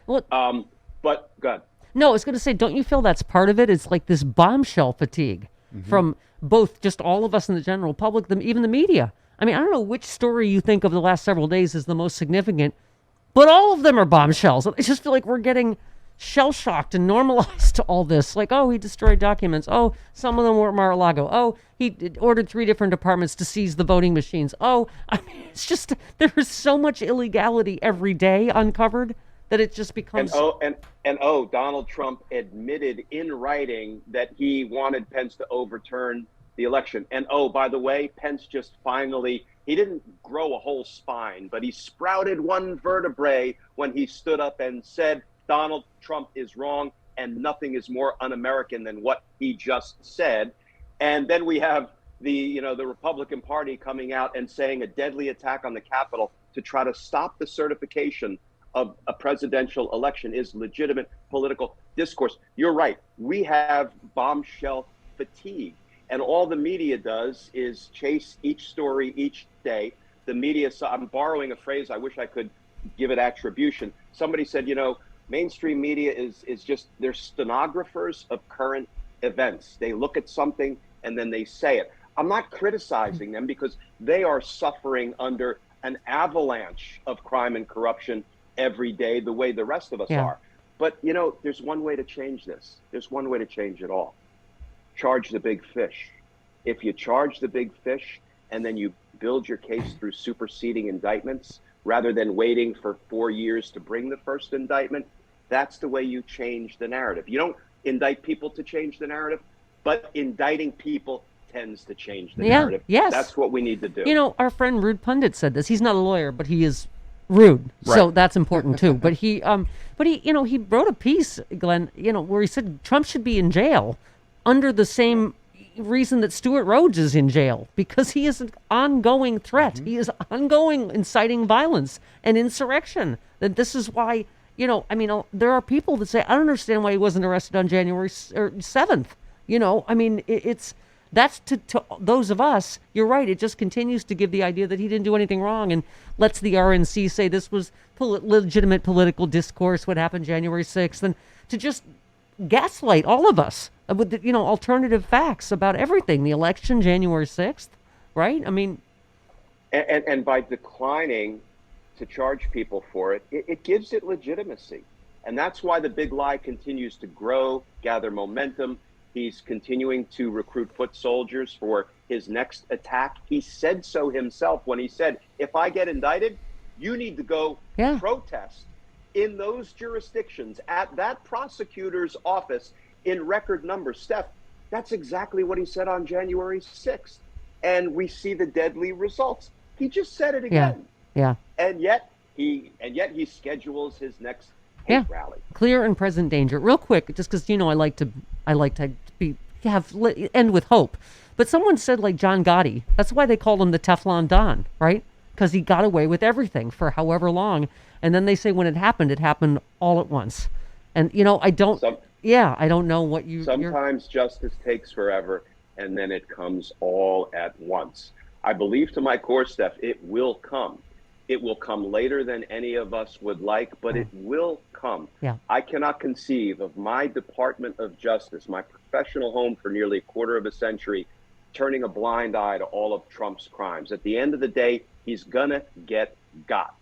Well, But good. no, I was going to say, don't you feel that's part of it? It's like this bombshell fatigue from both just all of us in the general public, even the media. I mean, I don't know which story you think of the last several days is the most significant, but all of them are bombshells. I just feel like we're getting shell shocked and normalized to all this. Like, oh, he destroyed documents. Oh, some of them were at Mar-a-Lago. Oh, he ordered 3 different departments to seize the voting machines. Oh, I mean, it's just there is so much illegality every day uncovered that it just And becomes. oh, and Donald Trump admitted in writing that he wanted Pence to overturn the election. And oh, by the way, Pence just finally, he didn't grow a whole spine, but he sprouted one vertebrae when he stood up and said Donald Trump is wrong and nothing is more un-American than what he just said. And then we have the Republican Party coming out and saying a deadly attack on the Capitol to try to stop the certification of a presidential election is legitimate political discourse. You're right. We have bombshell fatigue. And all the media does is chase each story each day. The media, so I'm borrowing a phrase, I wish I could give it attribution. Somebody said, mainstream media is just, they're stenographers of current events. They look at something and then they say it. I'm not criticizing them because they are suffering under an avalanche of crime and corruption every day, the way the rest of us Yeah. are. But, there's one way to change this. There's one way to change it all. Charge the big fish. If you charge the big fish and then you build your case through superseding indictments rather than waiting for 4 years to bring the first indictment, that's the way you change the narrative. You don't indict people to change the narrative, but indicting people tends to change the Yeah. narrative. Yes. That's what we need to do. Our friend Rude Pundit said this. He's not a lawyer, but he is rude, so Right. that's important too. But he wrote a piece, Glenn, where he said Trump should be in jail under the same reason that Stuart Rhodes is in jail, because he is an ongoing threat. He is ongoing inciting violence and insurrection. That this is why, there are people that say, I don't understand why he wasn't arrested on January 7th. It's that's to those of us. You're right. It just continues to give the idea that he didn't do anything wrong and lets the RNC say this was legitimate political discourse, what happened January 6th, and to just gaslight all of us with alternative facts about everything, the election, January 6th, right? I mean, And by declining to charge people for it, it gives it legitimacy. And that's why the big lie continues to grow, gather momentum. He's continuing to recruit foot soldiers for his next attack. He said so himself when he said, if I get indicted, you need to go Yeah. protest in those jurisdictions at that prosecutor's office in record numbers. Steph, that's exactly what he said on January 6th. And we see the deadly results. He just said it yeah, again. yeah, And yet he schedules his next hate yeah. rally. Clear and present danger. Real quick, just because I like to end with hope. But someone said like John Gotti. That's why they called him the Teflon Don, right? Because he got away with everything for however long. And then they say when it happened all at once. And I don't. Some- I don't know what you're. Sometimes justice takes forever, and then it comes all at once. I believe to my core, Steph, it will come. It will come later than any of us would like, but it will come. Yeah. I cannot conceive of my Department of Justice, my professional home for nearly a quarter of a century, turning a blind eye to all of Trump's crimes. At the end of the day, he's gonna get got.